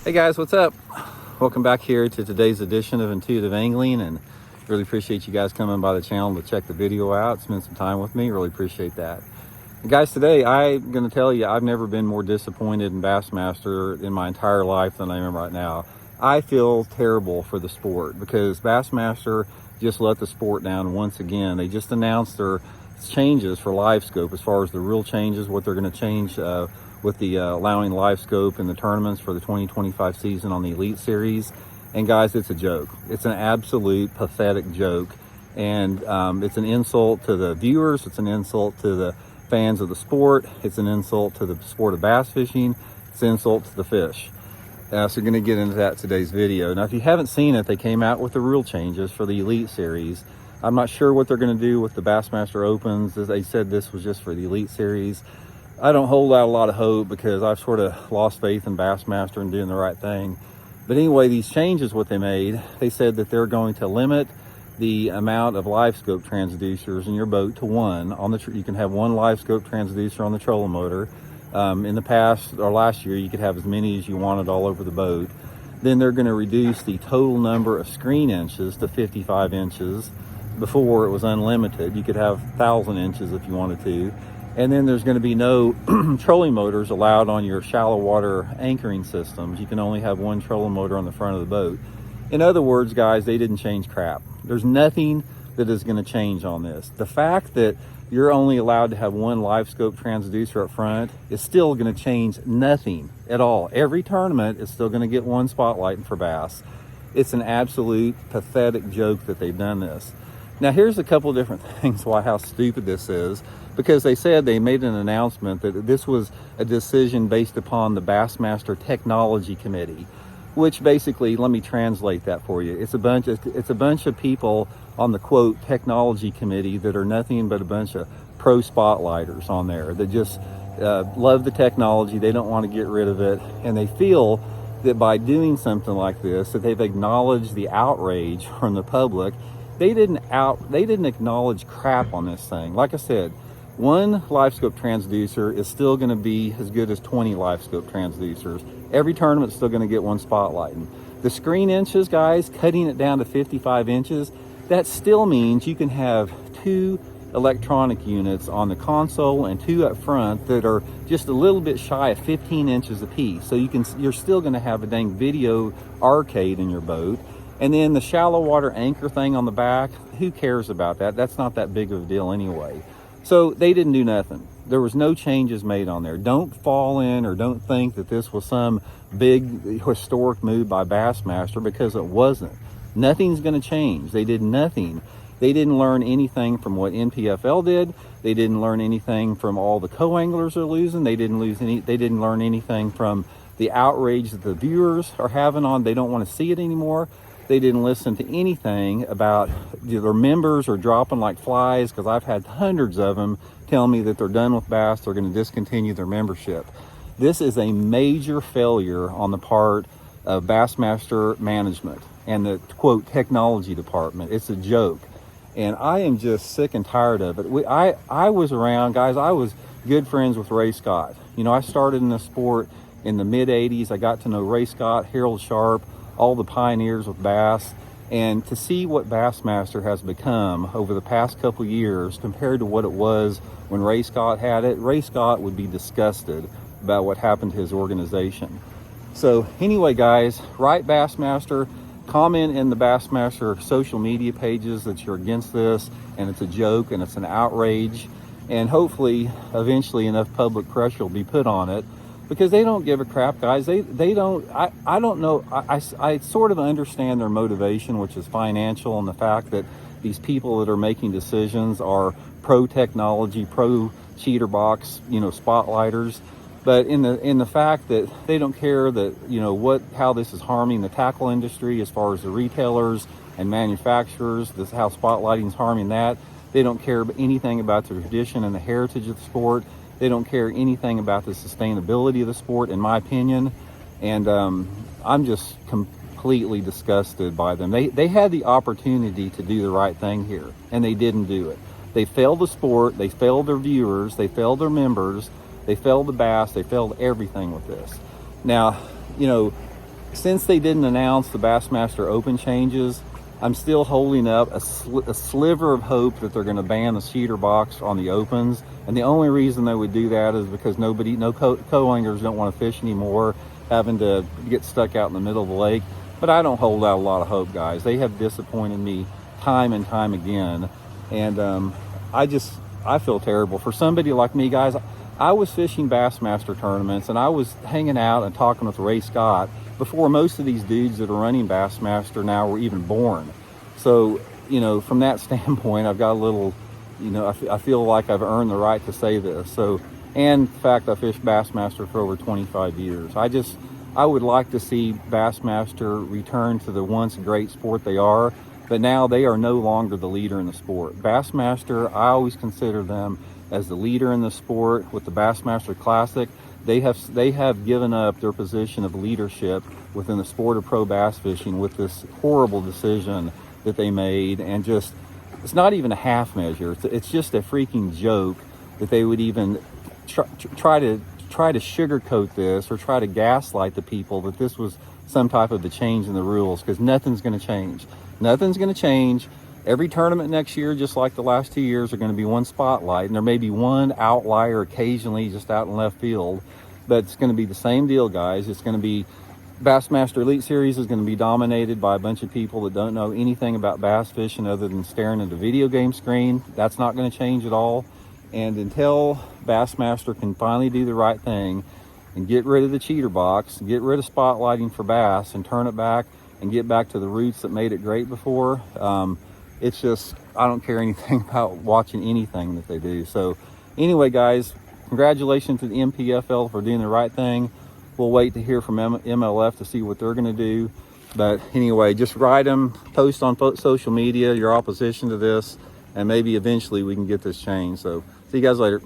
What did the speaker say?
Hey guys, what's up? Welcome back here to today's edition of Intuitive Angling, and really appreciate you guys coming by the channel to check the video out, spend some time with me. Really appreciate that. And guys, today I'm going to tell you I've never been more disappointed in Bassmaster in my entire life than I am right now. I feel terrible for the sport because Bassmaster just let the sport down once again. They just announced their changes for Livescope as far as the real changes, what they're going to change with the allowing Livescope in the tournaments for the 2025 season on the Elite Series. And guys, it's a joke. It's an absolute pathetic joke. And it's an insult to the viewers. It's an insult to the fans of the sport. It's an insult to the sport of bass fishing. It's an insult to the fish. So we're going to get into that today's video. Now, if you haven't seen it, they came out with the rule changes for the Elite Series. I'm not sure what they're going to do with the Bassmaster Opens. As they said, this was just for the Elite Series. I don't hold out a lot of hope because I've sort of lost faith in Bassmaster and doing the right thing. But anyway, these changes, what they made, they said that they're going to limit the amount of Livescope transducers in your boat to one. You can have one Livescope transducer on the trolling motor. In the past or last year, you could have as many as you wanted all over the boat. Then they're going to reduce the total number of screen inches to 55 inches. Before it was unlimited. You could have 1,000 inches if you wanted to. And then there's going to be no trolling motors allowed on your shallow water anchoring systems. You can only have one trolling motor on the front of the boat. In other words, guys, they didn't change crap. There's nothing that is going to change on this. The fact that you're only allowed to have one Livescope transducer up front is still going to change nothing at all. Every tournament is still going to get one spotlight for bass. It's an absolute pathetic joke that they've done this. Now, here's a couple of different things how stupid this is, because they said they made an announcement that this was a decision based upon the Bassmaster Technology Committee, which basically, let me translate that for you. It's a bunch of people on the quote technology committee that are nothing but a bunch of pro spotlighters on there that just love the technology. They don't want to get rid of it, and they feel that by doing something like this, that they've acknowledged the outrage from the public. They didn't acknowledge crap on this thing. Like I said, one Livescope transducer is still going to be as good as 20 Livescope transducers. Every tournament's still going to get one spotlighting. The screen inches, guys, cutting it down to 55 inches, that still means you can have two electronic units on the console and two up front that are just a little bit shy of 15 inches apiece. So you're still going to have a dang video arcade in your boat. And then the shallow water anchor thing on the back, who cares about that? That's not that big of a deal anyway. So they didn't do nothing. There was no changes made on there. Don't fall in or don't think that this was some big historic move by Bassmaster, because it wasn't. Nothing's going to change. They did nothing. They didn't learn anything from what NPFL did. They didn't learn anything from all the co-anglers are losing. They didn't learn anything from the outrage that the viewers are having on. They don't want to see it anymore. They didn't listen to anything about their members are dropping like flies, because I've had hundreds of them tell me that they're done with bass, they're going to discontinue their membership. This is a major failure on the part of Bassmaster management and the quote technology department. It's a joke, and I am just sick and tired of it. I was around, guys. I was good friends with Ray Scott. You know, I started in the sport in the mid 80s. I got to know Ray Scott, Harold Sharp, all the pioneers with bass, and to see what Bassmaster has become over the past couple years compared to what it was when Ray Scott had it, Ray Scott would be disgusted about what happened to his organization. So anyway, guys, write Bassmaster, comment in the Bassmaster social media pages that you're against this and it's a joke and it's an outrage, and hopefully eventually enough public pressure will be put on it, because they don't give a crap, guys. They don't, I don't know, I sort of understand their motivation, which is financial, and the fact that these people that are making decisions are pro-technology, pro-cheater box, you know, spotlighters. But in the fact that they don't care that, you know, how this is harming the tackle industry as far as the retailers and manufacturers, how spotlighting is harming that. They don't care anything about the tradition and the heritage of the sport. They don't care anything about the sustainability of the sport, in my opinion. And I'm just completely disgusted by them. They had the opportunity to do the right thing here, and they didn't do it. They failed the sport. They failed their viewers. They failed their members. They failed the bass. They failed everything with this. Now, you know, since they didn't announce the Bassmaster Open changes, I'm still holding up a sliver of hope that they're going to ban the cheater box on the opens. And the only reason they would do that is because no co-anglers don't want to fish anymore, having to get stuck out in the middle of the lake. But I don't hold out a lot of hope, guys. They have disappointed me time and time again. And I feel terrible. For somebody like me, guys, I was fishing Bassmaster tournaments and I was hanging out and talking with Ray Scott before most of these dudes that are running Bassmaster now were even born. So, you know, from that standpoint, I've got a little, you know, I feel like I've earned the right to say this. So, and in fact, I fished Bassmaster for over 25 years. I would like to see Bassmaster return to the once great sport they are, but now they are no longer the leader in the sport. Bassmaster, I always consider them as the leader in the sport. With the Bassmaster Classic, they have given up their position of leadership within the sport of pro bass fishing with this horrible decision that they made. And just, it's not even a half measure. It's just a freaking joke that they would even try to sugarcoat this or try to gaslight the people that this was some type of a change in the rules, because nothing's going to change. Nothing's going to change. Every tournament next year, just like the last 2 years, are going to be one spotlight, and there may be one outlier occasionally just out in left field, but it's going to be the same deal, guys. It's going to be Bassmaster Elite Series is going to be dominated by a bunch of people that don't know anything about bass fishing other than staring at a video game screen. That's not going to change at all. And until Bassmaster can finally do the right thing and get rid of the cheater box, get rid of spotlighting for bass and turn it back and get back to the roots that made it great before, it's just, I don't care anything about watching anything that they do. So anyway, guys, congratulations to the MPFL for doing the right thing. We'll wait to hear from MLF to see what they're going to do. But anyway, just write them, post on social media your opposition to this, and maybe eventually we can get this changed. So see you guys later.